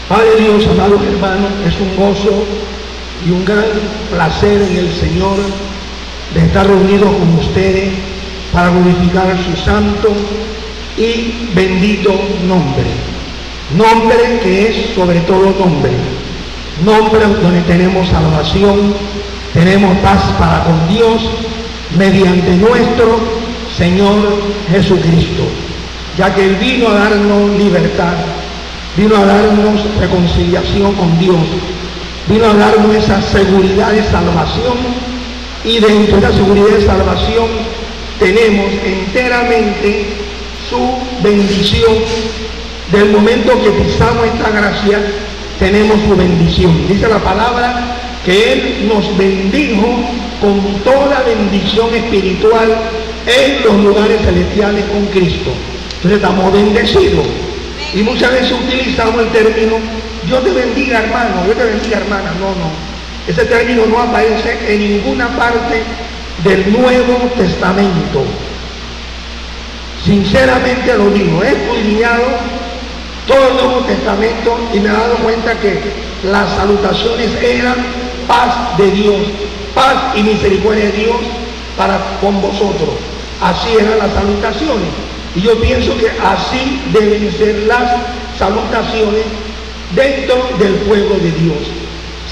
Padre Dios, amados hermanos, es un gozo y un gran placer en el Señor de estar reunidos con ustedes para glorificar su santo y bendito nombre. Nombre que es sobre todo nombre. Nombre donde tenemos salvación, tenemos paz para con Dios mediante nuestro Señor Jesucristo, ya que Él vino a darnos libertad, vino a darnos reconciliación con Dios, vino a darnos esa seguridad de salvación, y dentro de esa seguridad de salvación tenemos enteramente su bendición. Del momento que pisamos esta gracia, tenemos su bendición. Dice la palabra que Él nos bendijo con toda bendición espiritual en los lugares celestiales con Cristo. Entonces estamos bendecidos. Y muchas veces utilizamos el término Dios te bendiga, hermano, Dios te bendiga, hermana. No. Ese término no aparece en ninguna parte del Nuevo Testamento. Sinceramente lo digo, he escudriñado todo el Nuevo Testamento y me he dado cuenta que las salutaciones eran paz de Dios, paz y misericordia de Dios para con vosotros. Así eran las salutaciones. Y yo pienso que así deben ser las salutaciones dentro del pueblo de Dios.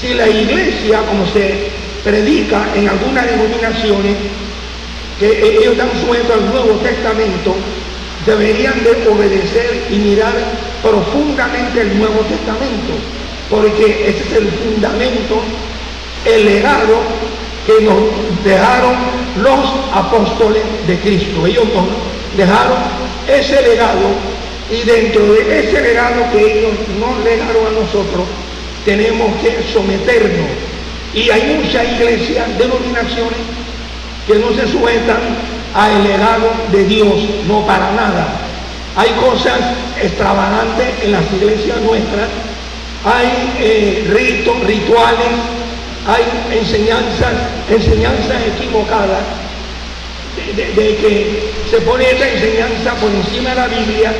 Si la iglesia, como se predica en algunas denominaciones, que ellos dan suelto al Nuevo Testamento, deberían de obedecer y mirar profundamente el Nuevo Testamento, porque ese es el fundamento, el legado que nos dejaron los apóstoles de Cristo. Ellos nos dejaron ese legado, y dentro de ese legado que ellos nos legaron a nosotros, tenemos que someternos. Y hay muchas iglesias, denominaciones, que no se sujetan al legado de Dios, no para nada. Hay cosas extravagantes en las iglesias nuestras, hay ritos, rituales, hay enseñanzas equivocadas, de que se pone esta enseñanza por encima de la Biblia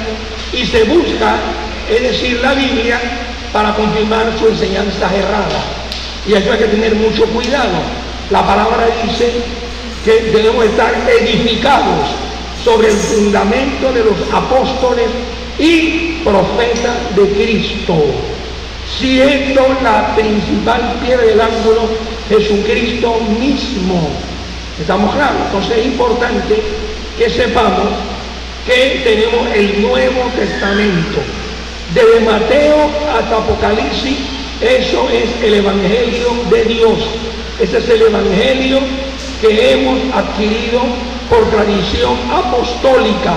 y se busca, es decir, la Biblia para confirmar su enseñanza errada. Y eso hay que tener mucho cuidado. La palabra dice que debemos estar edificados sobre el fundamento de los apóstoles y profetas de Cristo, siendo la principal piedra del ángulo Jesucristo mismo. ¿Estamos claros? Entonces es importante que sepamos que tenemos el Nuevo Testamento. Desde Mateo hasta Apocalipsis, eso es el Evangelio de Dios. Ese es el Evangelio que hemos adquirido por tradición apostólica,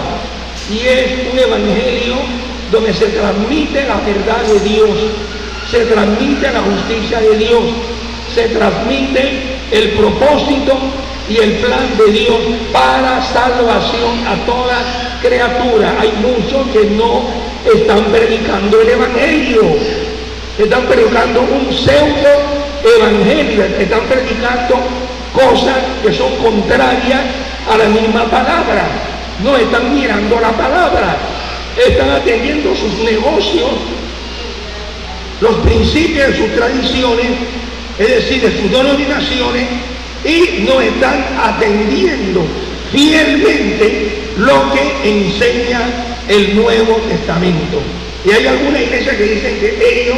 y es un evangelio donde se transmite la verdad de Dios, se transmite la justicia de Dios, se transmite el propósito y el plan de Dios para salvación a toda criatura. Hay muchos que no están predicando el evangelio, están predicando un pseudo evangelio, están predicando cosas que son contrarias a la misma palabra. No están mirando la palabra, están atendiendo sus negocios, los principios de sus tradiciones, es decir, de sus denominaciones, y no están atendiendo fielmente lo que enseña el Nuevo Testamento. Y hay algunas iglesias que dicen que ellos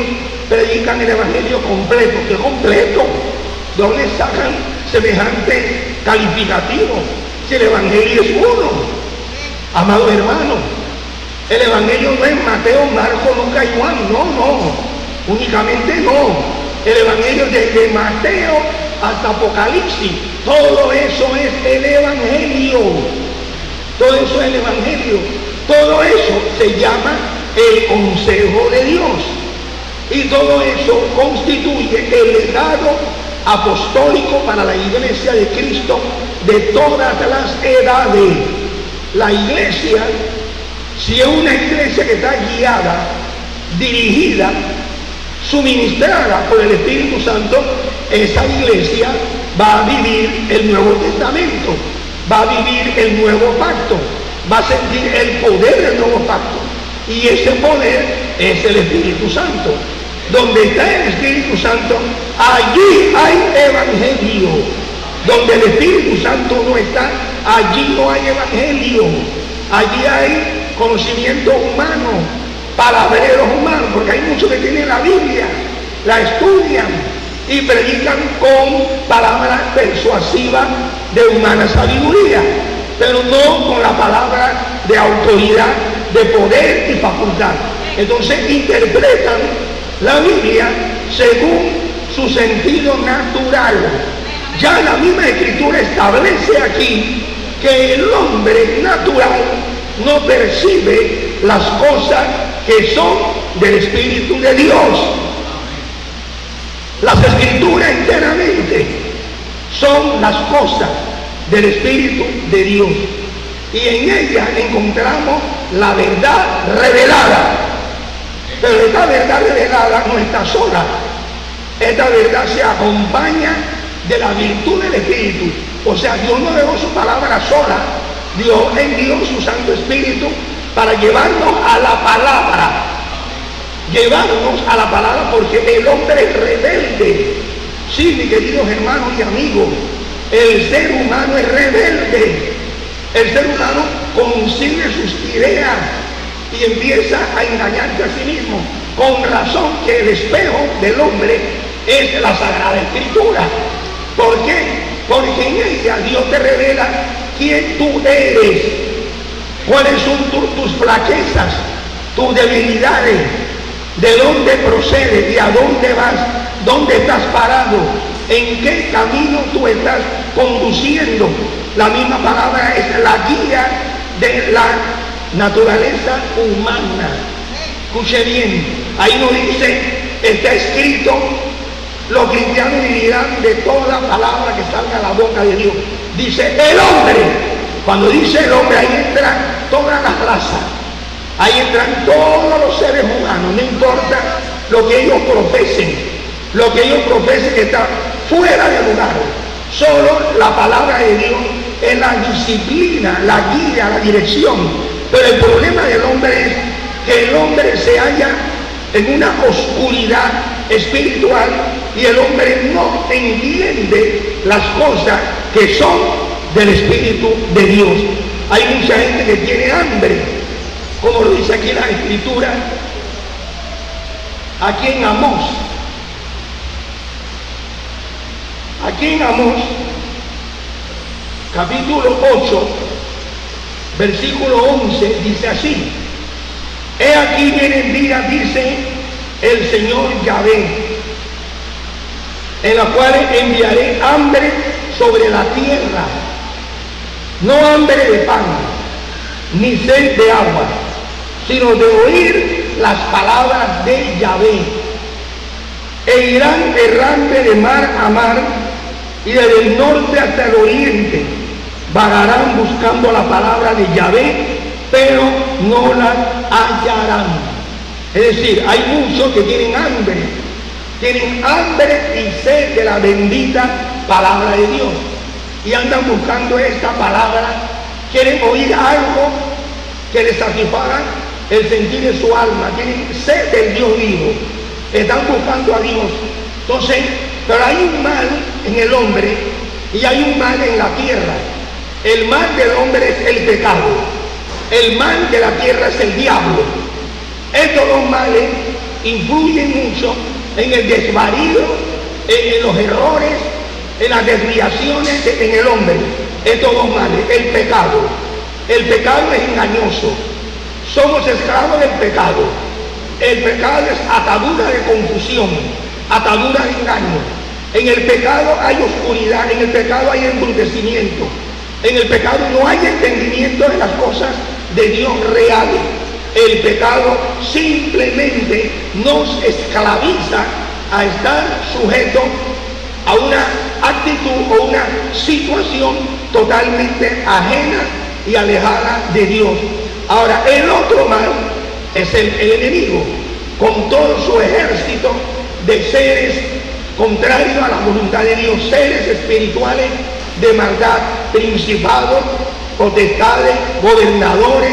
predican el evangelio completo. ¿Qué completo? ¿Dónde sacan semejante calificativo? Si el evangelio es uno, amados hermanos, el evangelio no es Mateo, Marcos, Lucas y Juan, no, únicamente no. El evangelio desde Mateo hasta Apocalipsis, todo eso es el evangelio, todo eso es el evangelio, todo eso se llama el consejo de Dios, y todo eso constituye el legado apostólico para la iglesia de Cristo de todas las edades. La iglesia, si es una iglesia que está guiada, dirigida, suministrada por el Espíritu Santo, esa iglesia va a vivir el Nuevo Testamento, va a vivir el nuevo pacto, va a sentir el poder del nuevo pacto, Y ese poder es el Espíritu Santo. Donde está el Espíritu Santo, allí hay evangelio. Donde el Espíritu Santo no está, allí no hay evangelio. Allí hay conocimiento humano, palabreros humanos, porque hay muchos que tienen la Biblia, la estudian y predican con palabras persuasivas de humana sabiduría, pero no con la palabra de autoridad, de poder y facultad. Entonces interpretan la Biblia según su sentido natural. Ya la misma Escritura establece aquí que el hombre natural no percibe las cosas que son del Espíritu de Dios. Las Escrituras enteramente son las cosas del Espíritu de Dios, y en ellas encontramos la verdad revelada. Pero esta verdad revelada no está sola. Esta verdad se acompaña de la virtud del Espíritu. O sea, Dios no dejó su palabra sola. Dios envió su Santo Espíritu para llevarnos a la palabra. Llevarnos a la palabra, porque el hombre es rebelde. Sí, mis queridos hermanos y amigos, el ser humano es rebelde. El ser humano consigue sus ideas y empieza a engañarse a sí mismo. Con razón que el espejo del hombre es la Sagrada Escritura. ¿Por qué? Porque en ella Dios te revela quién tú eres, cuáles son tus flaquezas, tus debilidades, de dónde procedes y a dónde vas, dónde estás parado, en qué camino tú estás conduciendo. La misma palabra es la guía de la naturaleza humana. Escuche bien, ahí nos dice, está escrito, los cristianos dirán de toda palabra que salga a la boca de Dios. Dice el hombre. Cuando dice el hombre, ahí entran todas las razas, ahí entran todos los seres humanos, no importa lo que ellos profesen, que está fuera de lugar. Solo la palabra de Dios es la disciplina, la guía, la dirección. Pero el problema del hombre es que el hombre se halla en una oscuridad espiritual y el hombre no entiende las cosas que son del Espíritu de Dios. Hay mucha gente que tiene hambre, como lo dice aquí la Escritura, aquí en Amós. Aquí en Amós, capítulo 8, versículo 11, dice así: he aquí vienen días, dice el Señor Yahvé, en la cual enviaré hambre sobre la tierra, no hambre de pan, ni sed de agua, sino de oír las palabras de Yahvé. E irán errante de mar a mar, y desde el norte hasta el oriente vagarán buscando la palabra de Yahvé, pero no la hallarán. Es decir, hay muchos que tienen hambre y sed de la bendita palabra de Dios, y andan buscando esta palabra, quieren oír algo que les satisfaga el sentir de su alma, tienen sed del Dios vivo, están buscando a Dios. Entonces, pero hay un mal en el hombre y hay un mal en la tierra. El mal del hombre es el pecado, el mal de la tierra es el diablo. Estos dos males influyen mucho en el desvarío, en los errores, en las desviaciones en el hombre. Estos dos males, el pecado es engañoso, somos esclavos del pecado. El pecado es atadura de confusión, atadura de engaño. En el pecado hay oscuridad, en el pecado hay embrutecimiento, en el pecado no hay entendimiento de las cosas de Dios reales. El pecado simplemente nos esclaviza a estar sujetos a una actitud o una situación totalmente ajena y alejada de Dios. Ahora, el otro mal es el enemigo, con todo su ejército de seres contrarios a la voluntad de Dios, seres espirituales de maldad, principados, potestades, gobernadores,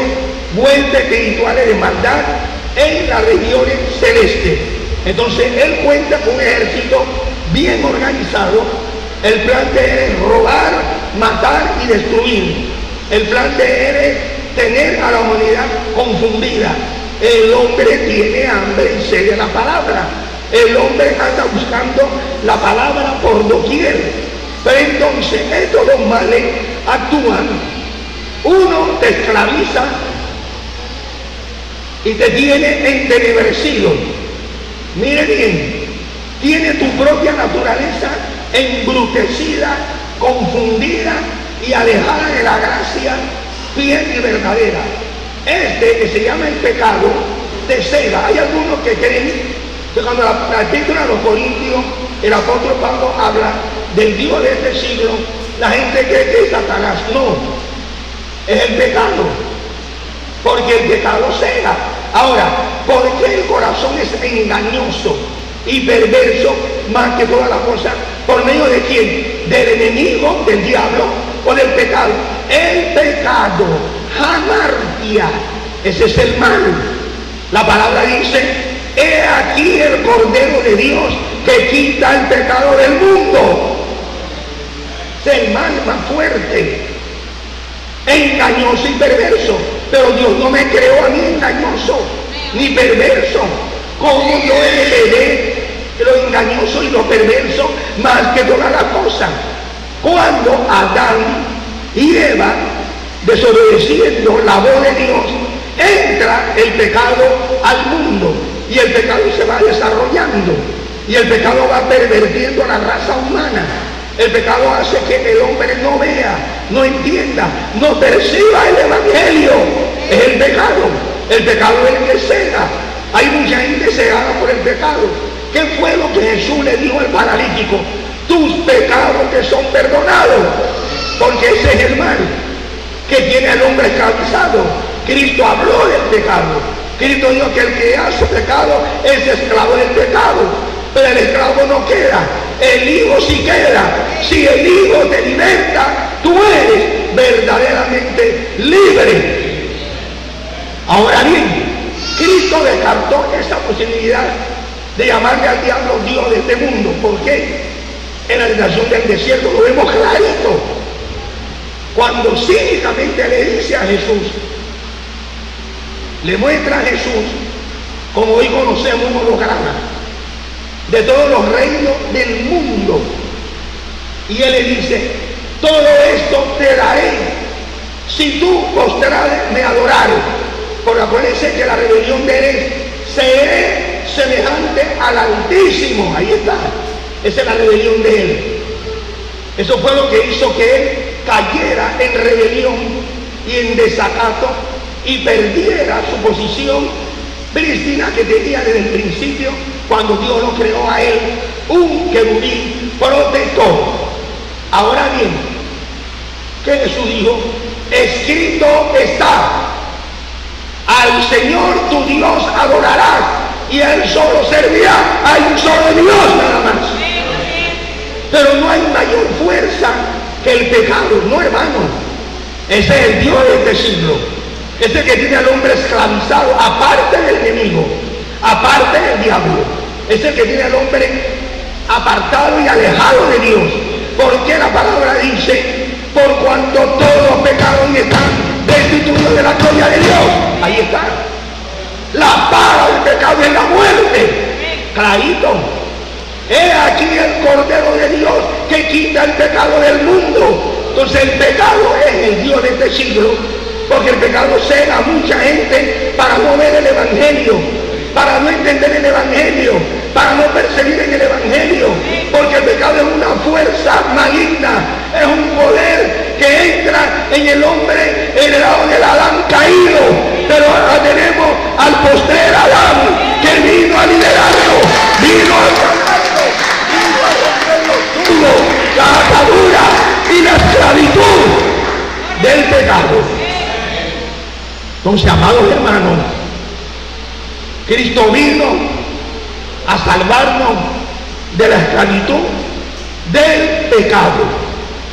huestes espirituales de maldad en las regiones celestes. Entonces él cuenta con un ejército bien organizado. El plan de él es robar, matar y destruir. El plan de él es tener a la humanidad confundida. El hombre tiene hambre y sed de la palabra. El hombre anda buscando la palabra por doquier. Pero entonces estos dos males actúan. Uno te esclaviza y te tiene entenebrecido. Mire bien, tiene tu propia naturaleza embrutecida, confundida y alejada de la gracia fiel y verdadera. Este que se llama el pecado te cega. Hay algunos que creen que cuando la epístola a los Corintios, el apóstol Pablo habla del Dios de este siglo, la gente cree que es Satanás. No, es el pecado, porque el pecado cega. Ahora, ¿por qué el corazón es engañoso y perverso más que todas las cosas? ¿Por medio de quién? Del enemigo, del diablo o del pecado. El pecado, hamartia, ese es el mal. La palabra dice: he aquí el Cordero de Dios que quita el pecado del mundo. Es el mal más fuerte, engañoso y perverso. Pero Dios no me creó a mí engañoso ni perverso. ¿Cómo yo heredé lo engañoso y lo perverso más que todas las cosas? Cuando Adán y Eva, desobedeciendo la voz de Dios, entra el pecado al mundo y el pecado se va desarrollando y el pecado va pervirtiendo a la raza humana. El pecado hace que el hombre no vea, no entienda, no perciba el evangelio. Es el pecado. El pecado es el que cega. Hay mucha gente cegada por el pecado. ¿Qué fue lo que Jesús le dijo al paralítico? Tus pecados te son perdonados. Porque ese es el mal que tiene al hombre esclavizado. Cristo habló del pecado. Cristo dijo que el que hace pecado es esclavo del pecado. Pero el esclavo no queda, el hijo sí queda. Si el hijo te liberta, tú eres verdaderamente libre. Ahora bien, Cristo descartó esa posibilidad de llamarle al diablo Dios de este mundo. ¿Por qué? En la relación del desierto lo vemos clarito. Cuando cínicamente le dice a Jesús, le muestra a Jesús, como hoy conocemos, un holograma de todos los reinos del mundo. Y él le dice: todo esto te daré si tú postrades me adorares. Porque acuérdense que la rebelión de él es: seré semejante al Altísimo. Ahí está, esa es la rebelión de él. Eso fue lo que hizo que él cayera en rebelión y en desacato y perdiera su posición prístina que tenía desde el principio, cuando Dios lo creó a él, un querubín protector. Ahora bien, ¿qué Jesús dijo? Escrito está: al Señor tu Dios adorarás y a él solo servirá. Hay un solo Dios nada más. Pero no hay mayor fuerza que el pecado, no, hermano. Ese es el Dios de este siglo. Ese que tiene al hombre esclavizado, aparte del enemigo, aparte del diablo. Ese que tiene al hombre apartado y alejado de Dios. Porque la palabra dice: por cuanto todos pecaron y están destituidos de la gloria de Dios. Ahí está. La paga del pecado es la muerte. Clarito. He aquí el Cordero de Dios que quita el pecado del mundo. Entonces el pecado es el Dios de este siglo, porque el pecado cega a mucha gente para no ver el evangelio, para no entender el evangelio, para no perseguir en el evangelio, porque el pecado es una fuerza maligna, es un poder que entra en el hombre heredado del Adán caído. Pero ahora tenemos al postrer Adán, que vino a liberarlo, vino a salvarlo, vino a romper los nudos, la atadura y la esclavitud del pecado. Entonces, amados hermanos, Cristo vino a salvarnos de la esclavitud del pecado.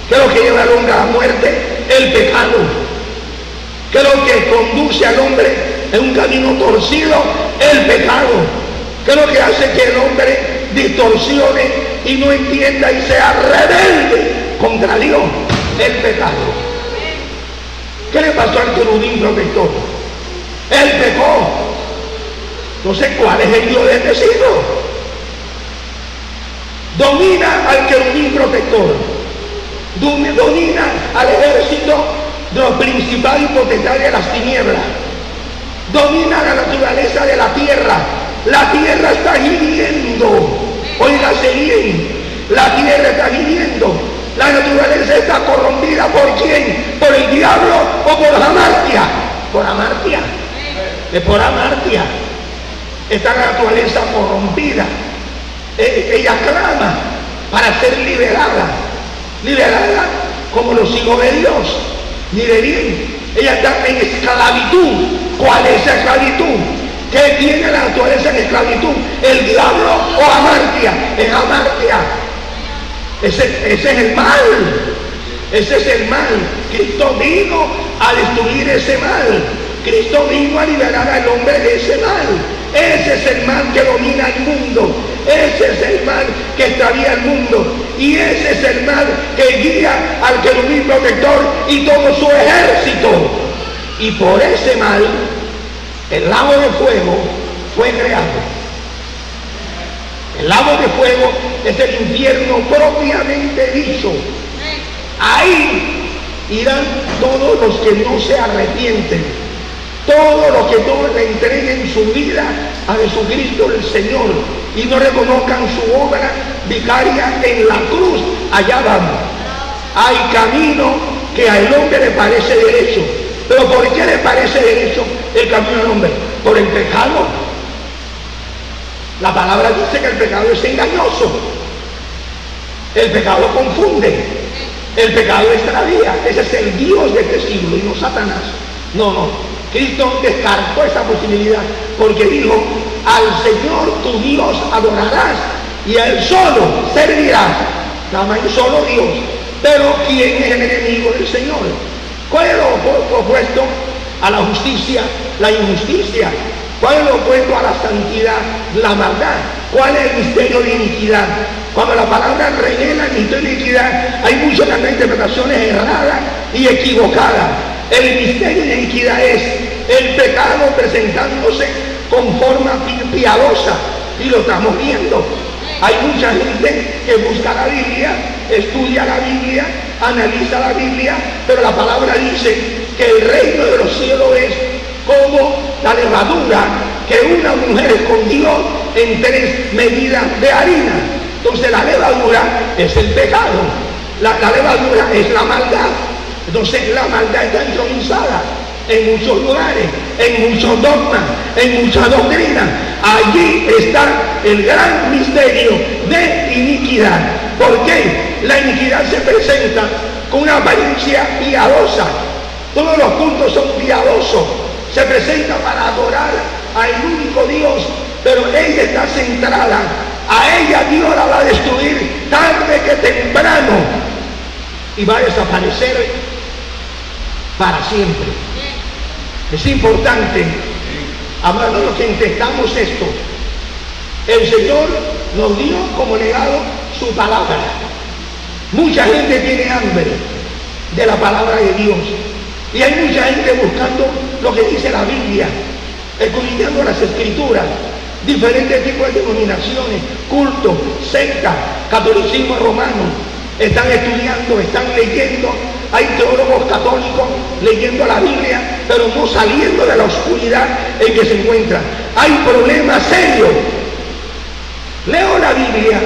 ¿Qué es lo que lleva al hombre a la muerte? El pecado. ¿Qué es lo que conduce al hombre en un camino torcido? El pecado. ¿Qué es lo que hace que el hombre distorsione y no entienda y sea rebelde contra Dios? El pecado. ¿Qué le pasó al querubín protector? Él pecó. Entonces, ¿cuál es el Dios bendecido? Domina al querubín protector, domina al ejército de los principados y potestades de las tinieblas, domina la naturaleza de la tierra. La tierra está gimiendo, óigase bien, la tierra está gimiendo, la naturaleza está corrompida. ¿Por quién? ¿Por el diablo o por Amartia? Por Amartia, es por Amartia. Está la naturaleza corrompida. Ella clama para ser liberada como los hijos de Dios. Mire bien, ella está en esclavitud. ¿Cuál es esa esclavitud? ¿Qué tiene la naturaleza en esclavitud? ¿El diablo o Amartia? Es Amartia. Ese es el mal. Ese es el mal. Cristo vino a destruir ese mal. Cristo vino a liberar al hombre de ese mal. Ese es el mal que domina el mundo. Ese es el mal que extravía el mundo. Y ese es el mal que guía al querubín protector y todo su ejército. Y por ese mal, el lago de fuego fue creado. El lago de fuego es el infierno propiamente dicho. Ahí irán todos los que no se arrepienten. Todos los que no le entreguen su vida a Jesucristo el Señor y no reconozcan su obra vicaria en la cruz, allá van. Hay camino que al hombre le parece derecho. ¿Pero por qué le parece derecho el camino al hombre? Por el pecado. La palabra dice que el pecado es engañoso. El pecado confunde. El pecado extravía. Ese es el Dios de este siglo y no Satanás. No. Cristo descartó esa posibilidad porque dijo: al Señor tu Dios adorarás y a Él solo servirás. Nada más un solo Dios. Pero ¿quién es el enemigo del Señor? ¿Cuál es lo opuesto a la justicia? La injusticia. ¿Cuál es lo opuesto a la santidad? La maldad. ¿Cuál es el misterio de iniquidad? Cuando la palabra revela el misterio de iniquidad, hay muchas interpretaciones erradas y equivocadas. El misterio de iniquidad es el pecado presentándose con forma piadosa, y lo estamos viendo. Hay mucha gente que busca la Biblia, estudia la Biblia, analiza la Biblia, pero la palabra dice que el reino de los cielos es como la levadura que una mujer escondió en 3 medidas de harina. Entonces la levadura es el pecado, la levadura es la maldad. Entonces la maldad está entronizada en muchos lugares, en muchos dogmas, en muchas doctrinas. Allí está el gran misterio de iniquidad. ¿Por qué? La iniquidad se presenta con una apariencia piadosa. Todos los cultos son piadosos. Se presenta para adorar al único Dios, pero ella está centrada. A ella Dios la va a destruir tarde que temprano y va a desaparecer para siempre. Es importante, amados, los que intentamos esto. El Señor nos dio como legado su palabra. Mucha gente tiene hambre de la palabra de Dios y hay mucha gente buscando lo que dice la Biblia, escudriñando las escrituras, diferentes tipos de denominaciones, cultos, sectas, catolicismo romano. Están estudiando, están leyendo. Hay teólogos católicos leyendo la Biblia, pero no saliendo de la oscuridad en que se encuentran. Hay problemas serios. Leo la Biblia,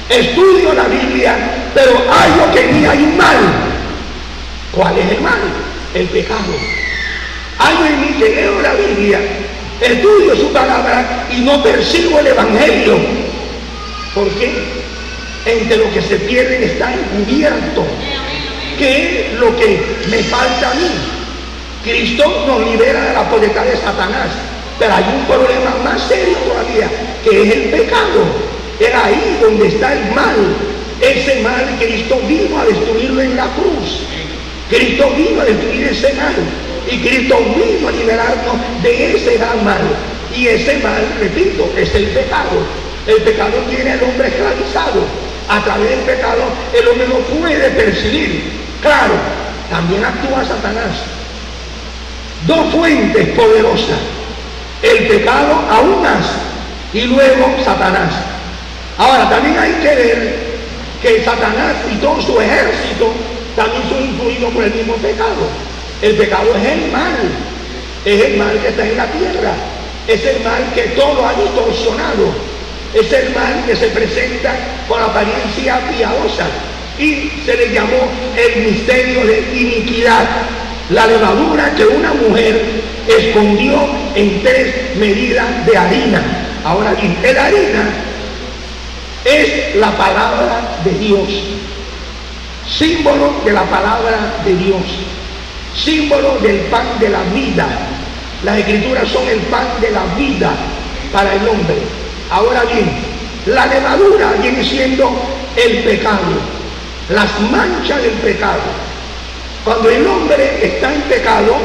estudio la Biblia, pero hallo que en mí hay un mal. ¿Cuál es el mal? El pecado. Hallo en mí que leo la Biblia, estudio su palabra y no percibo el Evangelio. ¿Por qué? Entre lo que se pierden está encubierto. ¿Qué es lo que me falta a mí? Cristo nos libera de la potestad de Satanás, pero hay un problema más serio todavía, que es el pecado. Es ahí donde está el mal. Ese mal Cristo vino a destruirlo en la cruz. Cristo vino a destruir ese mal. Y Cristo vino a liberarnos de ese gran mal. Y ese mal, repito, es el pecado. El pecado tiene al hombre esclavizado. A través del pecado el hombre no puede percibir. Claro, también actúa Satanás. Dos fuentes poderosas. El pecado aún más y luego Satanás. Ahora también hay que ver que Satanás y todo su ejército también son influidos por el mismo pecado. El pecado es el mal que está en la tierra, es el mal que todo ha distorsionado, es el mal que se presenta con apariencia piadosa y se le llamó el misterio de iniquidad, la levadura que una mujer escondió en 3 medidas de harina. Ahora bien, la harina es la palabra de Dios, símbolo de la palabra de Dios, símbolo del pan de la vida. Las escrituras son el pan de la vida para el hombre. Ahora bien, la levadura viene siendo el pecado, las manchas del pecado. Cuando el hombre está en pecado,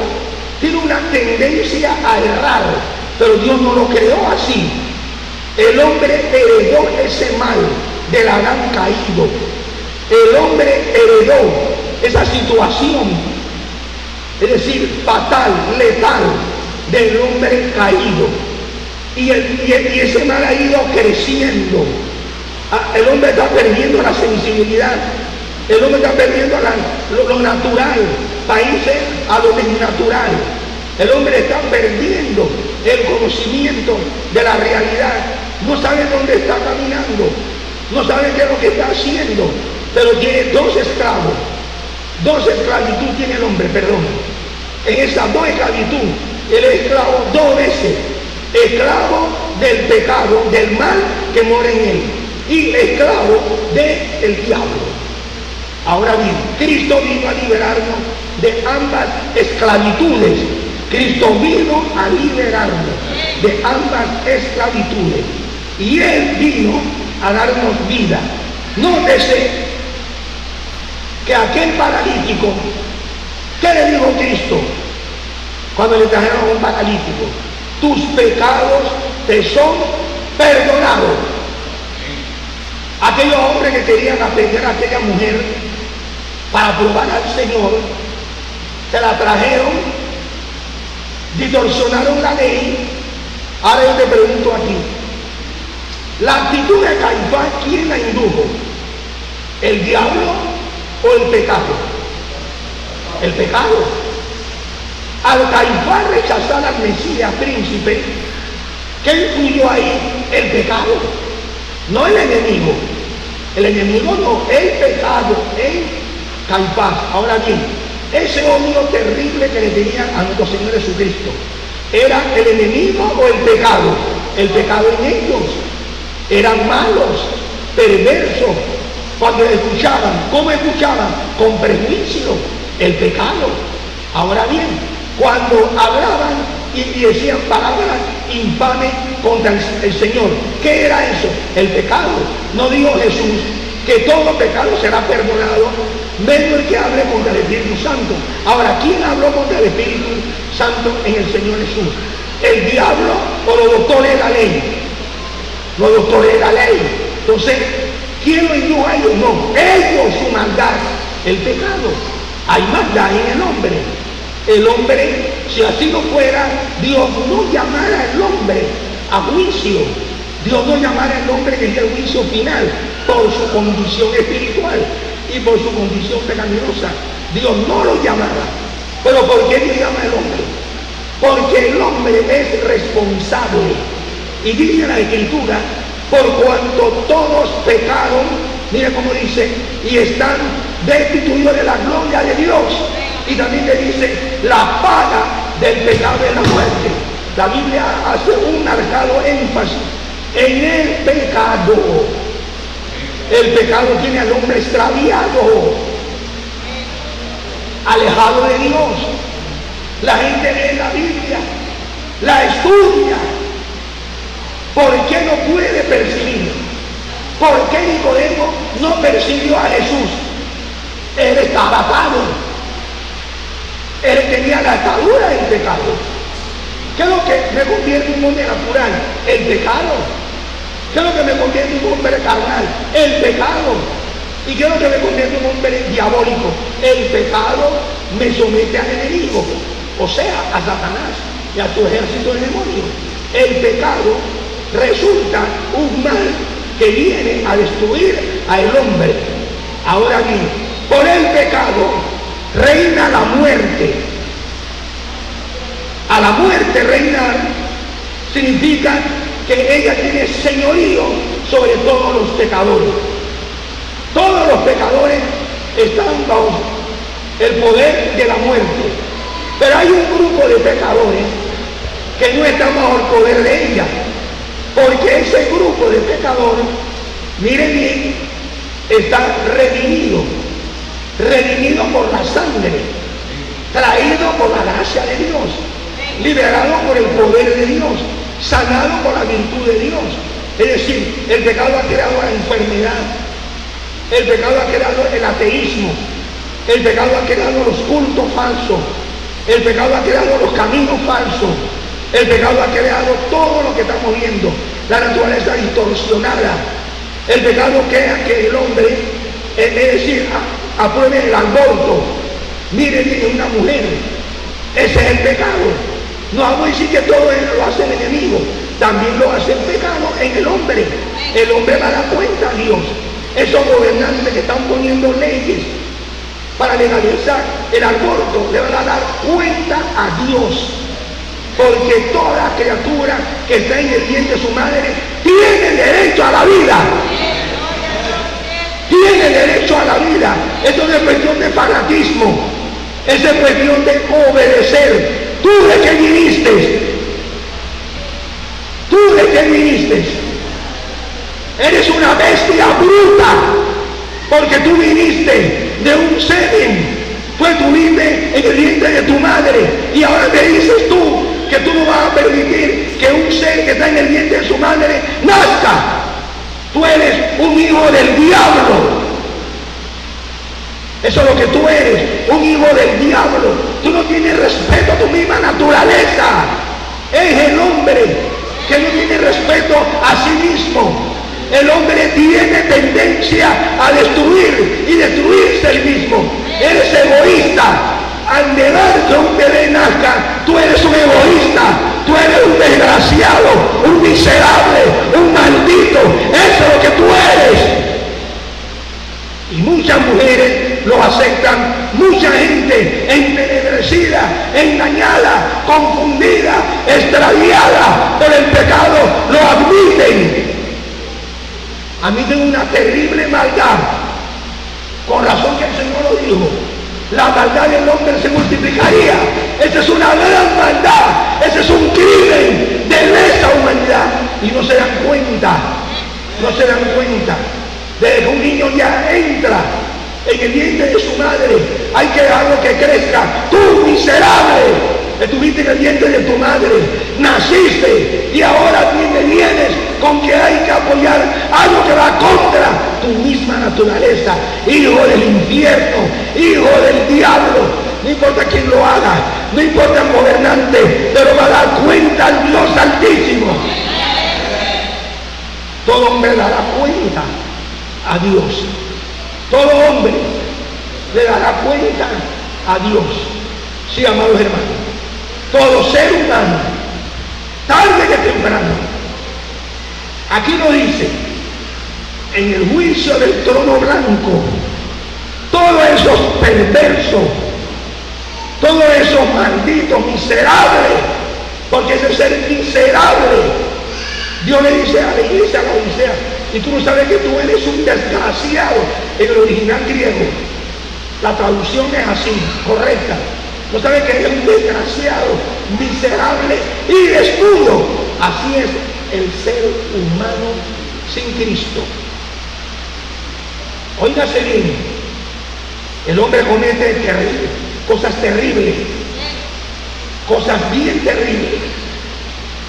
tiene una tendencia a errar, pero Dios no lo creó así. El hombre heredó ese mal del Adán caído. El hombre heredó esa situación, es decir, fatal, letal, del hombre caído. Y ese mal ha ido creciendo. El hombre está perdiendo la sensibilidad. El hombre está perdiendo lo natural para irse a lo desnatural. El hombre está perdiendo el conocimiento de la realidad. No sabe dónde está caminando. No sabe qué es lo que está haciendo. Pero tiene dos esclavos. Dos esclavitud tiene el hombre, perdón. En esas dos esclavitud, él es esclavo 2 veces. Esclavo del pecado, del mal que mora en él. Y esclavo del diablo. Ahora bien, Cristo vino a liberarnos de ambas esclavitudes. Cristo vino a liberarnos de ambas esclavitudes. Y Él vino a darnos vida. Nótese que aquel paralítico, ¿qué le dijo Cristo cuando le trajeron a un paralítico? Tus pecados te son perdonados. Aquellos hombres que querían aprender a aquella mujer para probar al Señor, se la trajeron, distorsionaron la ley. Ahora yo te pregunto aquí, la actitud de Caifás, ¿quién la indujo? ¿El diablo o el pecado? El pecado. Al Caifás rechazar al Mesías príncipe, ¿qué influyó ahí? El pecado, no el enemigo. El enemigo no, el pecado en Caifás. Ahora bien, ese odio terrible que le tenían a nuestro Señor Jesucristo, ¿era el enemigo o el pecado? El pecado en ellos. Eran malos, perversos. Cuando escuchaban, ¿cómo escuchaban? Con prejuicio, el pecado. Ahora bien, cuando hablaban y decían palabras infames contra el Señor, ¿qué era eso? El pecado. No dijo Jesús que todo pecado será perdonado, menos el que hable contra el Espíritu Santo. Ahora, ¿quién habló contra el Espíritu Santo en el Señor Jesús? ¿El diablo o los doctores de la ley? Los doctores de la ley. Entonces, ¿quién lo indujo a ellos? No, ellos, su maldad, el pecado. Hay maldad en el hombre. El hombre, si así no fuera, Dios no llamara al hombre a juicio. Dios no llamara al hombre en el juicio final por su condición espiritual y por su condición pecaminosa. Dios no lo llamara. ¿Pero por qué Dios llama al hombre? Porque el hombre es responsable. Y dice la Escritura, por cuanto todos pecaron, mire cómo dice, y están destituidos de la gloria de Dios. Y también le dice, la paga del pecado es la muerte. La Biblia hace un marcado énfasis en el pecado. El pecado tiene al hombre extraviado, alejado de Dios. La gente lee la Biblia, la estudia. ¿Por qué no puede percibir? ¿Por qué Nicodemo no percibió a Jesús? Él estaba atado. Él tenía la atadura del pecado. ¿Qué es lo que me convierte en un hombre natural? El pecado. ¿Qué es lo que me convierte en un hombre carnal? El pecado. ¿Y qué es lo que me convierte en un hombre diabólico? El pecado me somete al enemigo, o sea, a Satanás y a su ejército de demonios. El pecado resulta un mal que viene a destruir al hombre. Ahora bien, por el pecado reina la muerte. A la muerte reinar significa que ella tiene señorío sobre todos los pecadores. Todos los pecadores están bajo el poder de la muerte. Pero hay un grupo de pecadores que no están bajo el poder de ella. Porque ese grupo de pecadores, miren bien, está redimido por la sangre, traído por la gracia de Dios, liberado por el poder de Dios, sanado por la virtud de Dios. Es decir, el pecado ha creado la enfermedad, el pecado ha creado el ateísmo, el pecado ha creado los cultos falsos, el pecado ha creado los caminos falsos, el pecado ha creado todo lo que estamos viendo, la naturaleza distorsionada. El pecado crea que el hombre, es decir, apruebe el aborto. Mire bien, una mujer, ese es el pecado. No vamos a decir que todo él lo hace el enemigo, también lo hace el pecado en el hombre. El hombre va a dar cuenta a Dios. Esos gobernantes que están poniendo leyes para legalizar el aborto le van a dar cuenta a Dios. Porque toda criatura que está en el vientre de su madre tiene derecho a la vida. Tiene derecho a la vida. Esto no es cuestión de fanatismo, es cuestión de obedecer. ¿Tú de qué viniste? ¿Tú de qué viniste? Eres una bestia bruta, porque tú viniste de un semen, pues tú viniste en el vientre de tu madre, y ahora me dices tú que tú no vas a permitir que un ser que está en el vientre de su madre nazca. Tú eres un hijo del diablo. Eso es lo que tú eres, un hijo del diablo. Tú no tienes respeto a tu misma naturaleza. Es el hombre que no tiene respeto a sí mismo. El hombre tiene tendencia a destruir y destruirse él mismo. Eres egoísta. Al negar que un bebé nazca, tú eres un egoísta, tú eres un desgraciado, un miserable, un maldito. Eso es lo que tú eres. Y muchas mujeres lo aceptan, mucha gente entenebrecida, engañada, confundida, extraviada por el pecado, lo admiten. Admiten una terrible maldad. Con razón que el Señor lo dijo. La maldad del hombre se multiplicaría. Esa es una gran maldad. Ese es un crimen de lesa humanidad. Y no se dan cuenta. No se dan cuenta. Desde que un niño ya entra en el vientre de su madre, hay que dejarlo que crezca. Tú, miserable, estuviste en el vientre de tu madre, naciste y ahora vienes con que hay que apoyar algo que va contra tu misma naturaleza. Hijo del infierno, hijo del diablo. No importa quién lo haga, no importa el gobernante, pero va a dar cuenta al Dios Altísimo. Todo hombre dará cuenta a Dios. Todo hombre le dará cuenta a Dios. Sí, amados hermanos, todo ser humano, tarde que temprano. Aquí lo dice, en el juicio del trono blanco, todos esos perversos, todos esos malditos, miserables, porque ese ser miserable, Dios le dice a la iglesia, a la Odisea, y tú no sabes que tú eres un desgraciado. En el original griego, la traducción es así, correcta. No sabes que eres un desgraciado, miserable y desnudo. Así es el ser humano sin Cristo. Óigase bien, el hombre comete cosas terribles, cosas bien terribles,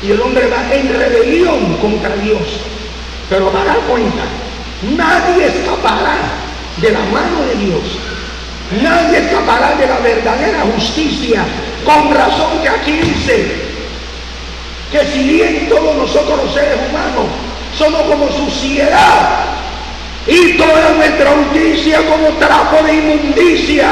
y el hombre va en rebelión contra Dios. Pero va a dar cuenta, nadie escapará de la mano de Dios. Nadie escapará de la verdadera justicia. Con razón que aquí dice que si bien todos nosotros los seres humanos somos como suciedad y toda nuestra justicia como trapo de inmundicia,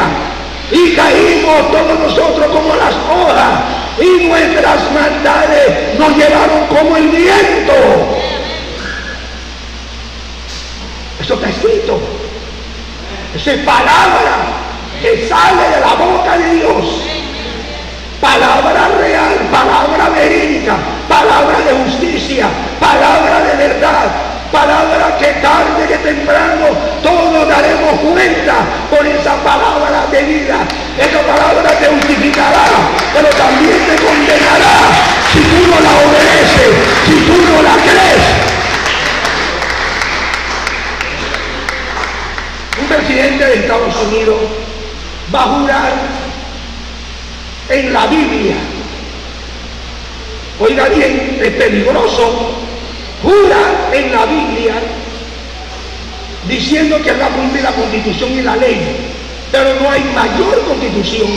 y caímos todos nosotros como las hojas, y nuestras maldades nos llevaron como el viento. Eso está escrito. Esa es palabra que sale de la boca de Dios. Palabra real, palabra verídica, palabra de justicia, palabra de verdad, palabra que tarde que temprano todos daremos cuenta por esa palabra de vida. Esa palabra te justificará, pero también te condenará si tú no la obedeces, si tú no la crees. Un presidente de Estados Unidos va a jurar en la Biblia. Oiga bien, es peligroso. Jura en la Biblia diciendo que va a cumplir la Constitución y la ley, pero no hay mayor Constitución,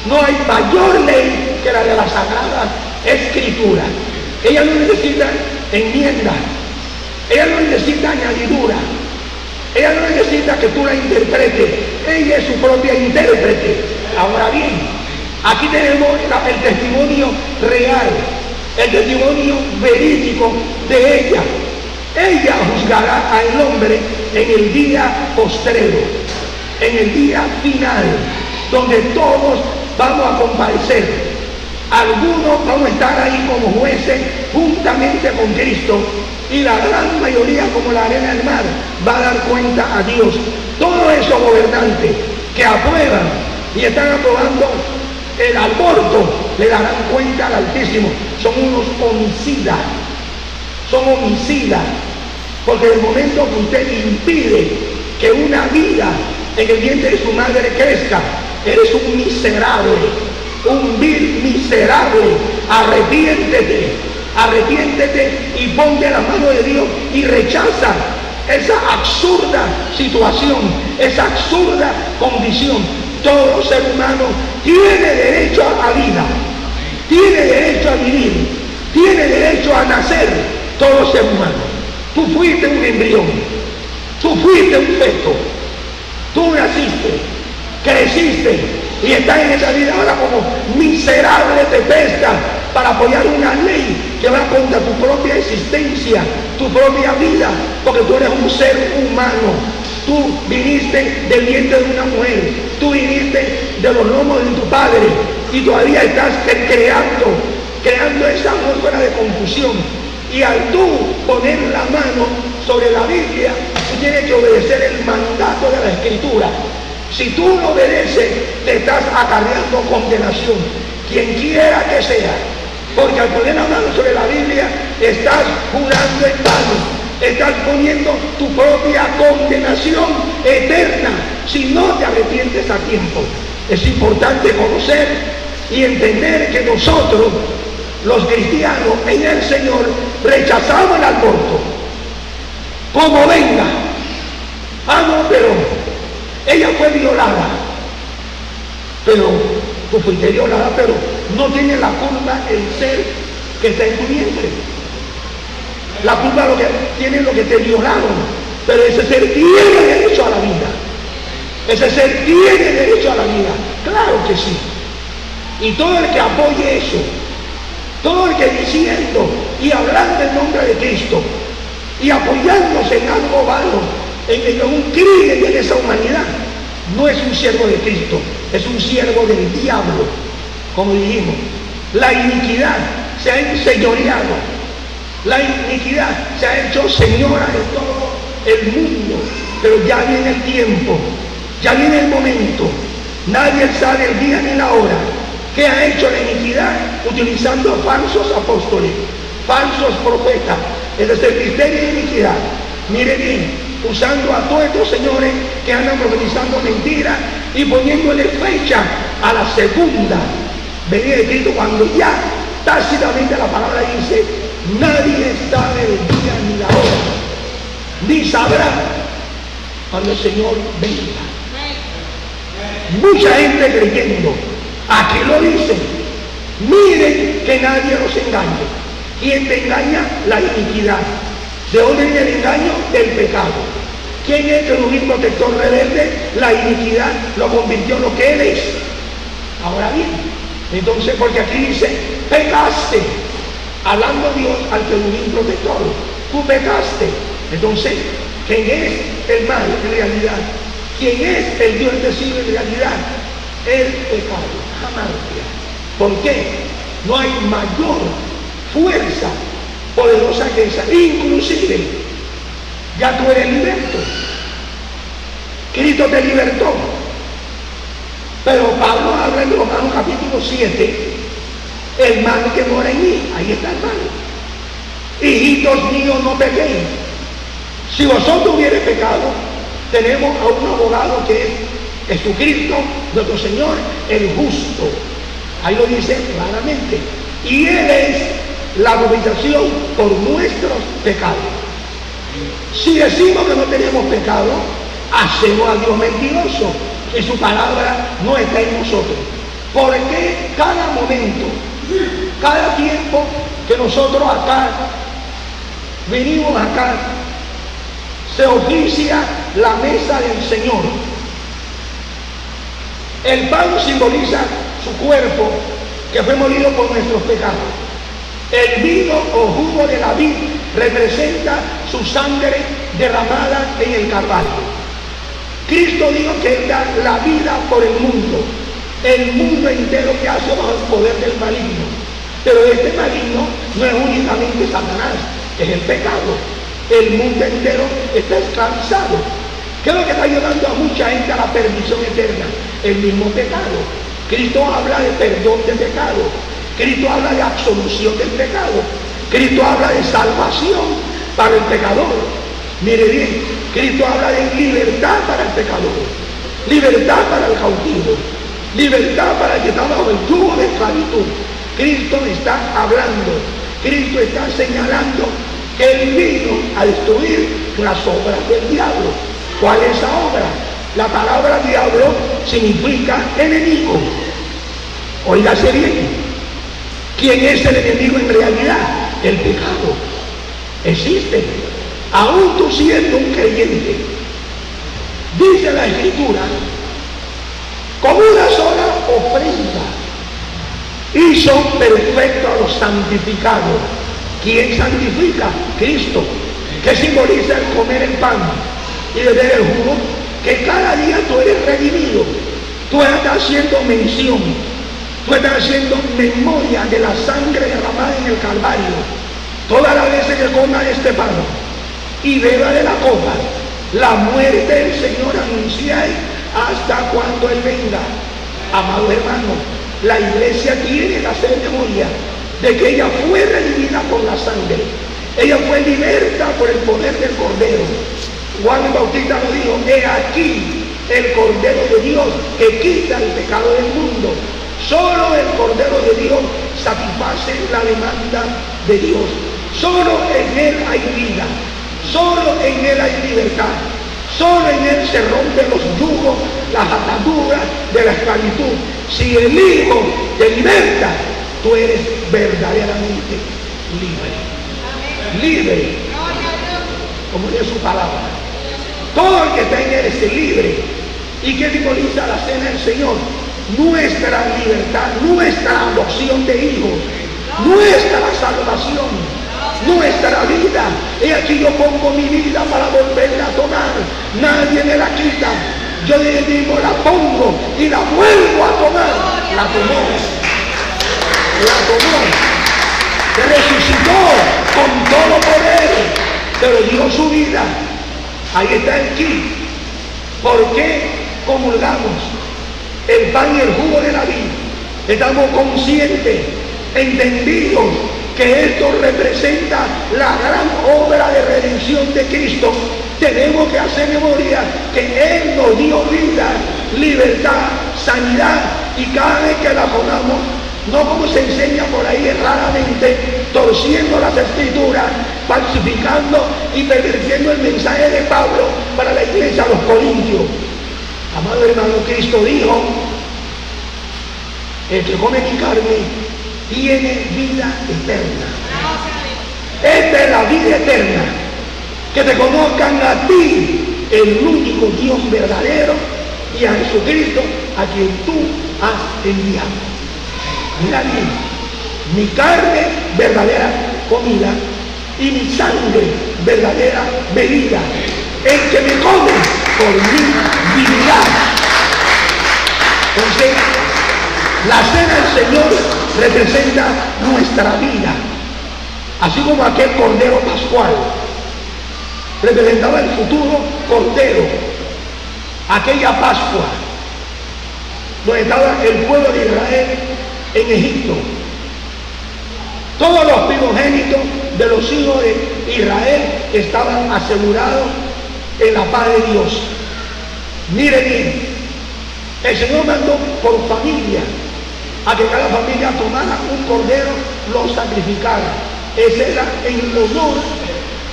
no hay mayor ley que la de la Sagrada Escritura. Ella no necesita enmienda, ella no necesita añadidura, ella no necesita que tú la interpretes, ella es su propia intérprete. Ahora bien, aquí tenemos el testimonio real, el testimonio verídico de ella. Ella juzgará al hombre en el día postrero, en el día final, donde todos vamos a comparecer. Algunos vamos a estar ahí como jueces juntamente con Cristo, y la gran mayoría, como la arena del mar, va a dar cuenta a Dios. Todos esos gobernantes que aprueban y están aprobando el aborto le darán cuenta al Altísimo. Son unos homicidas, son homicidas, porque en el momento que usted impide que una vida en el vientre de su madre crezca, eres un miserable, un vil miserable. Arrepiéntete, arrepiéntete y ponte la mano de Dios y rechaza esa absurda situación, esa absurda condición. Todo ser humano tiene derecho a vida, tiene derecho a vivir, tiene derecho a nacer. Todo ser humano. Tú fuiste un embrión, tú fuiste un feto, tú naciste, creciste y estás en esa vida ahora como miserable de pesca para apoyar una ley que va contra tu propia existencia, tu propia vida, porque tú eres un ser humano. Tú viniste del vientre de una mujer, tú viniste de los lomos de tu padre y todavía estás creando esa atmósfera de confusión. Y al tú poner la mano sobre la Biblia, tú tienes que obedecer el mandato de la Escritura. Si tú no obedeces, te estás acarreando condenación, quien quiera que sea, porque al poner la mano sobre la Biblia estás jurando en vano. Estás poniendo tu propia condenación eterna si no te arrepientes a tiempo. Es importante conocer y entender que nosotros, los cristianos en el Señor, rechazamos el aborto como venga. No, pero ella fue violada, pero tú fuiste violada, pero no tiene la culpa el ser que está en tu vientre. La culpa lo que tiene lo que te violaron, pero ese ser tiene derecho a la vida. Ese ser tiene derecho a la vida, claro que sí. Y todo el que apoye eso, todo el que diciendo y hablando en nombre de Cristo y apoyándose en algo malo, en un crimen de esa humanidad, no es un siervo de Cristo, es un siervo del diablo. Como dijimos, la iniquidad se ha enseñoreado. La iniquidad se ha hecho señora de todo el mundo, pero ya viene el tiempo, ya viene el momento. Nadie sabe el día ni la hora. ¿Qué ha hecho la iniquidad? Utilizando falsos apóstoles, falsos profetas, es decir, misterio de iniquidad. Mire bien, usando a todos estos señores que andan profetizando mentiras y poniéndole fecha a la segunda venida de Cristo, cuando ya tácitamente la palabra dice: nadie sabe el día ni la hora, ni sabrá cuando el Señor venga. Mucha gente creyendo. Aquí lo dice. Miren que nadie los engañe. ¿Quién te engaña? La iniquidad. ¿De dónde viene el engaño? Del pecado. ¿Quién es el querubín protector rebelde? La iniquidad lo convirtió en lo que él es. Ahora bien, entonces, porque aquí dice, pecaste, hablando Dios al querubín protector, tú pecaste. Entonces, ¿quién es el mal en realidad? ¿Quién es el Dios decido en realidad? El pecado, amartia. ¿Por qué? No hay mayor fuerza poderosa que esa. Inclusive, ya tú eres liberto. Cristo te libertó. Pero Pablo habla en Romanos capítulo 7, el mal que mora en mí. Ahí está el mal. Hijitos míos, no pequéis. Si vosotros hubierais pecado, tenemos a un abogado que es Jesucristo, nuestro Señor, el justo. Ahí lo dice claramente. Y Él es la propiciación por nuestros pecados. Si decimos que no tenemos pecado, hacemos a Dios mentiroso y su palabra no está en nosotros. Porque cada momento, cada tiempo que nosotros acá venimos acá, se oficia la mesa del Señor. El pan simboliza su cuerpo que fue molido por nuestros pecados. El vino o jugo de la vid representa su sangre derramada en el Calvario. Cristo dijo que Él da la vida por el mundo entero que hace bajo el poder del maligno. Pero este maligno no es únicamente Satanás, es el pecado. El mundo entero está esclavizado. ¿Qué es lo que está llevando a mucha gente a la perdición eterna? El mismo pecado. Cristo habla de perdón de pecado. Cristo habla de absolución del pecado. Cristo habla de salvación para el pecador. Mire bien, Cristo habla de libertad para el pecador, libertad para el cautivo, libertad para el que está bajo el yugo de esclavitud. Cristo está hablando, Cristo está señalando que Él vino a destruir las obras del diablo. ¿Cuál es esa obra? La palabra diablo significa enemigo. Óigase bien. ¿Quién es el enemigo en realidad? El pecado. Existe. Aún tú siendo un creyente, dice la Escritura, con una sola ofrenda hizo perfecto a los santificados. ¿Quién santifica? Cristo. ¿Qué simboliza el comer el pan y beber el jugo? Que cada día tú eres redimido. Tú estás haciendo mención, tú estás haciendo memoria de la sangre derramada en el Calvario. Todas las veces que coma este pan y beba de la copa, la muerte del Señor anunciáis hasta cuando Él venga. Amado hermano, la iglesia tiene que hacer memoria de que ella fue redimida por la sangre. Ella fue liberta por el poder del Cordero. Juan el Bautista lo dijo: he aquí el Cordero de Dios que quita el pecado del mundo. Solo el Cordero de Dios satisface la demanda de Dios. Solo en Él hay vida. Solo en Él hay libertad. Solo en Él se rompen los yugos, las ataduras de la esclavitud. Si el Hijo te liberta, tú eres verdaderamente libre. Libre. Como dice su palabra. Todo el que está en Él es libre. ¿Y qué simboliza la cena del Señor? Nuestra libertad, nuestra adopción de hijos, nuestra salvación, nuestra vida. Y aquí yo pongo mi vida para volverla a tomar. Nadie me la quita. Yo de mismo la pongo y la vuelvo a tomar. La tomó. La tomó. Resucitó con todo poder, pero dio su vida. Ahí está aquí. ¿Por qué comulgamos el pan y el jugo de la vida? Estamos conscientes, entendidos, que esto representa la gran obra de redención de Cristo. Tenemos que hacer memoria que Él nos dio vida, libertad, sanidad, y cada vez que la pongamos, no como se enseña por ahí erradamente, torciendo las escrituras, falsificando y pervirtiendo el mensaje de Pablo para la iglesia de los Corintios. Amado hermano, Cristo dijo: el que come mi carne tiene vida eterna. Esta es la vida eterna, que te conozcan a ti, el único Dios verdadero, y a Jesucristo, a quien tú has enviado. Mira bien, mi carne, verdadera comida, y mi sangre, verdadera bebida. El que me come, por mí vivirá. Entonces, la cena del Señor representa nuestra vida, así como aquel Cordero Pascual representaba el futuro Cordero, aquella Pascua donde estaba el pueblo de Israel en Egipto. Todos los primogénitos de los hijos de Israel estaban asegurados en la paz de Dios. Mire bien, el Señor mandó por familia a que cada familia tomara un cordero, lo sacrificara. Ese era en honor,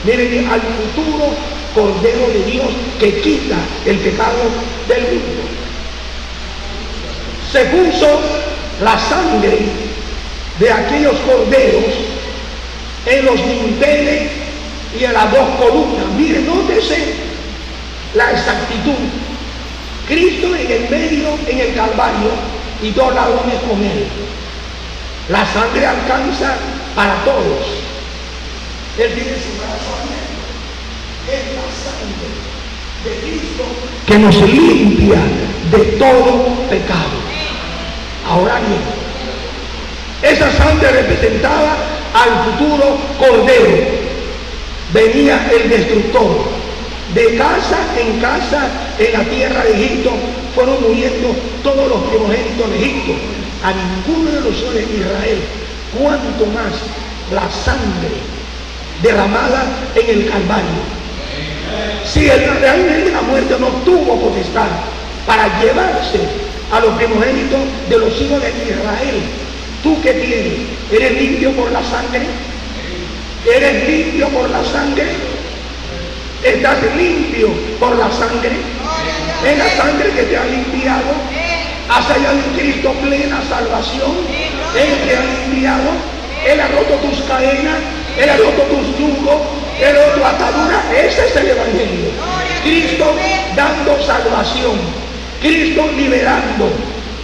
mire bien, al futuro Cordero de Dios que quita el pecado del mundo. Se puso la sangre de aquellos corderos en los dinteles y en las dos columnas. Mire, nótese la exactitud. Cristo en el medio, en el Calvario, y dos ladrones con él. La sangre alcanza para todos. Él tiene su corazón. Es la sangre de Cristo que nos limpia de todo pecado. Ahora bien, esa sangre representaba al futuro Cordero. Venía el destructor. De casa en casa en la tierra de Egipto fueron muriendo todos los primogénitos de Egipto. A ninguno de los hijos de Israel, cuanto más la sangre derramada en el Calvario. Si el ángel de la muerte no tuvo potestad para llevarse a los primogénitos de los hijos de Israel, ¿tú qué tienes? ¿Eres limpio por la sangre? ¿Eres limpio por la sangre? ¿Estás limpio por la sangre? Es la sangre que te ha limpiado. Has hallado en Cristo plena salvación. Él te ha limpiado. Él ha roto tus cadenas. Él ha roto tus yugos. Él ha roto tu atadura. Ese es el Evangelio. Cristo dando salvación. Cristo liberando.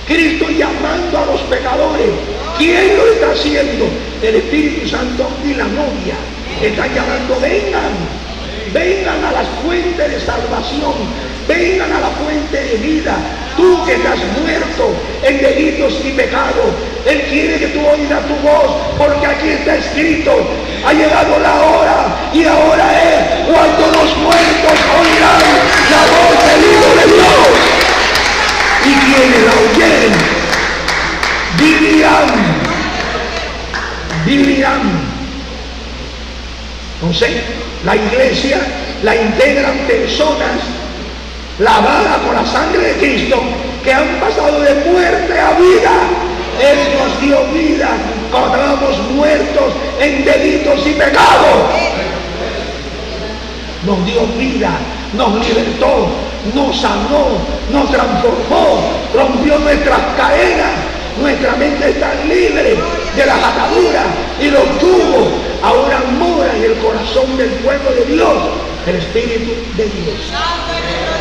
Cristo llamando a los pecadores. ¿Quién lo está haciendo? El Espíritu Santo y la novia. Están llamando: vengan. Vengan a las fuentes de salvación, vengan a la fuente de vida. Tú que estás muerto en delitos y pecados, Él quiere que tú oigas tu voz, porque aquí está escrito: ha llegado la hora, y ahora es cuando los muertos oirán la voz del Hijo de Dios, y quienes la oyeren vivirán. Entonces, la iglesia la integran personas lavadas con la sangre de Cristo, que han pasado de muerte a vida. Él nos dio vida cuando estábamos muertos en delitos y pecados. Nos dio vida, nos libertó, nos sanó, nos transformó, rompió nuestras cadenas. Nuestra mente está libre de las ataduras y los yugos. Ahora mora en el corazón del pueblo de Dios el Espíritu de Dios.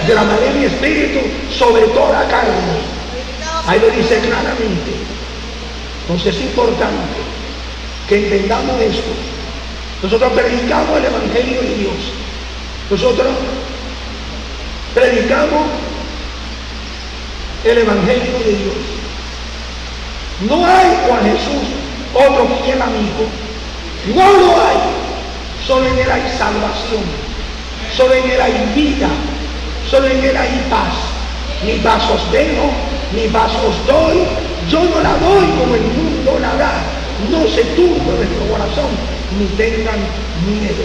Derramaré mi espíritu sobre toda carne. Ahí lo dice claramente. Entonces es importante que entendamos esto. Nosotros predicamos el Evangelio de Dios. Nosotros predicamos el Evangelio de Dios. No hay Juan Jesús otro fiel amigo. No lo hay. Solo en Él hay salvación. Solo en Él hay vida. Solo en Él hay paz. Mi paz os dejo, mi paz os doy. Yo no la doy como el mundo la da. No se turbe nuestro corazón, ni tengan miedo.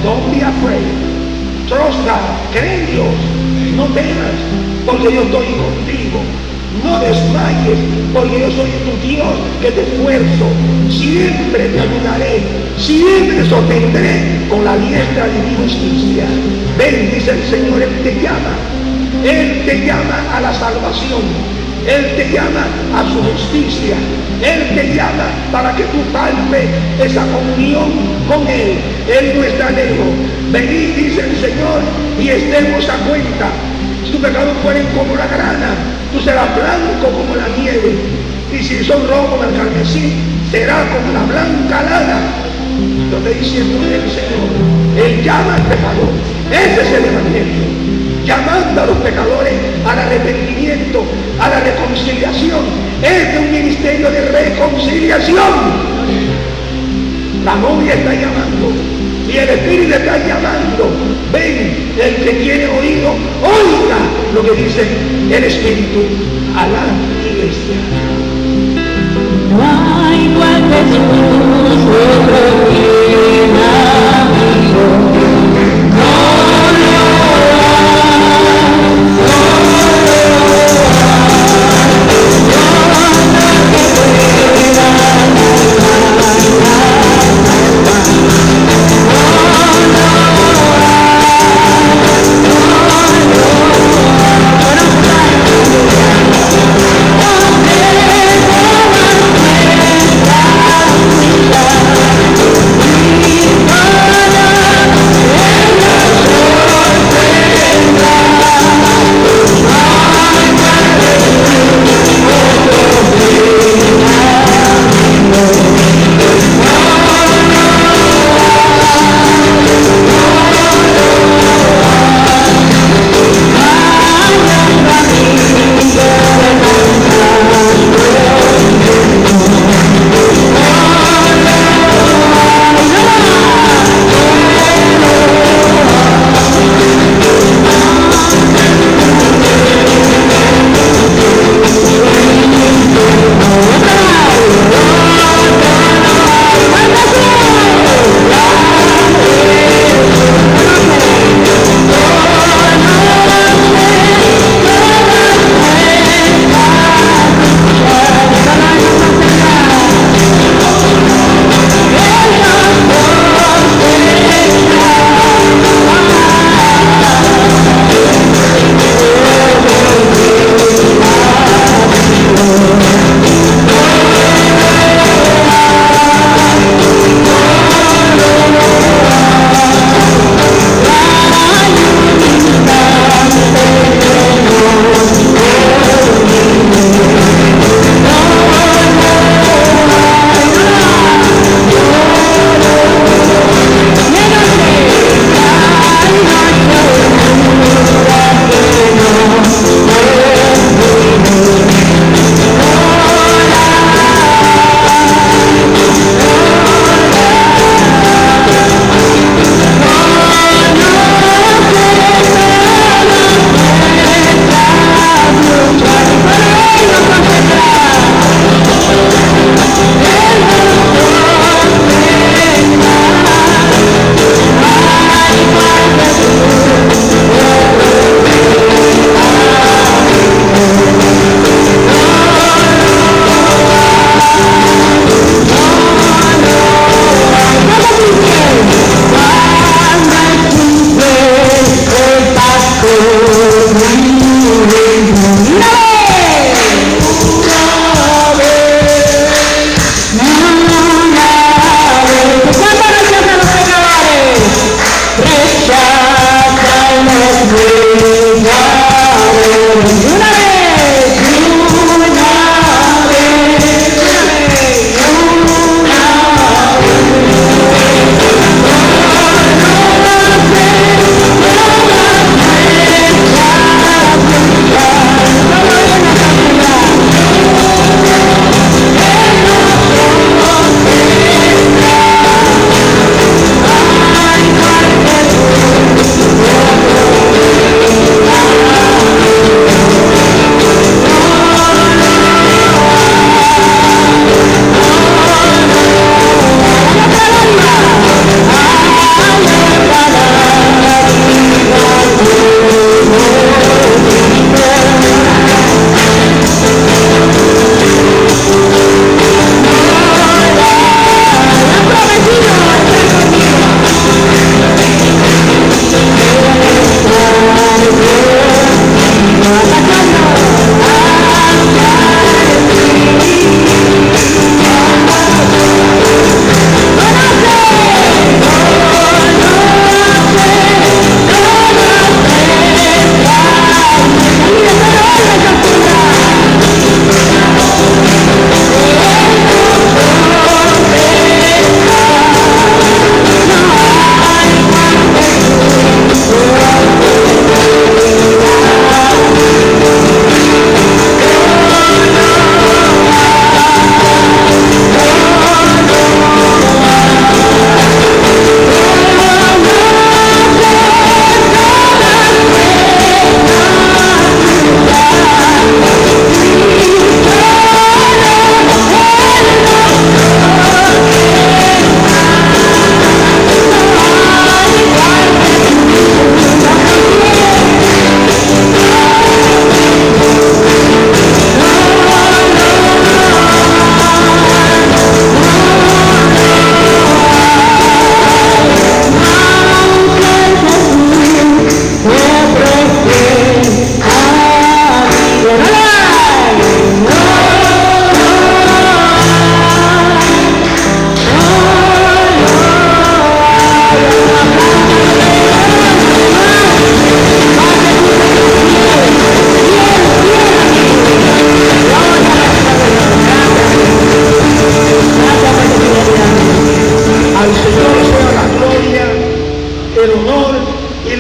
Don't be afraid. Trust God. Cree en Dios. No temas, porque yo estoy contigo. No desmayes, porque yo soy tu Dios que te esfuerzo. Siempre te ayudaré, siempre sostendré con la diestra de mi justicia. Ven, dice el Señor, Él te llama. Él te llama a la salvación. Él te llama a su justicia. Él te llama para que tú palpes esa comunión con Él. Él no está lejos. Venid, dice el Señor, y estemos a cuenta. Si tus pecados fueren como la grana, tú serás blanco como la nieve. Y si son rojos como el carmesí, será como la blanca lana. Lo está diciendo el Señor. Él llama al pecador. Ese es el Evangelio. Llamando a los pecadores al arrepentimiento, a la reconciliación. Es de un ministerio de reconciliación. La novia está llamando y el Espíritu está llamando. Ven, el que tiene oído, oiga lo que dice el Espíritu a la iglesia. No hay igual Jesús, otro bien amigo.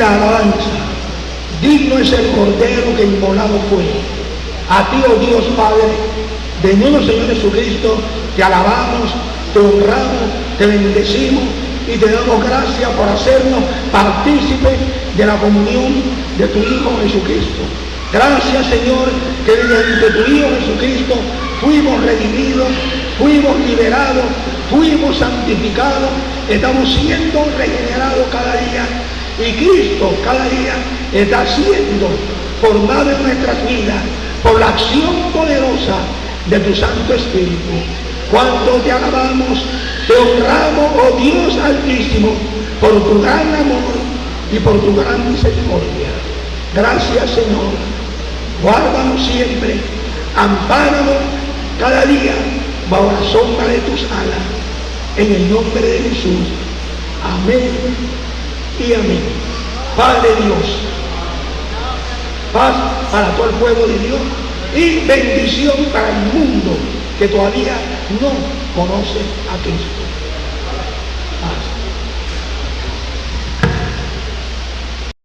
la alabanza. Digno es el Cordero que inmolado fue. A ti, oh Dios Padre, de nuevo Señor Jesucristo, te alabamos, te honramos, te bendecimos y te damos gracias por hacernos partícipes de la comunión de tu Hijo Jesucristo. Gracias, Señor, que mediante tu Hijo Jesucristo fuimos redimidos, fuimos liberados, fuimos santificados, estamos siendo regenerados cada día y Cristo cada día está siendo formado en nuestras vidas por la acción poderosa de tu Santo Espíritu. Cuando te alabamos, te honramos, oh Dios Altísimo, por tu gran amor y por tu gran misericordia. Gracias, Señor. Guárdanos siempre, ampáranos cada día bajo la sombra de tus alas. En el nombre de Jesús. Amén y amén. Padre Dios, paz para todo el pueblo de Dios y bendición para el mundo que todavía no conoce a Cristo.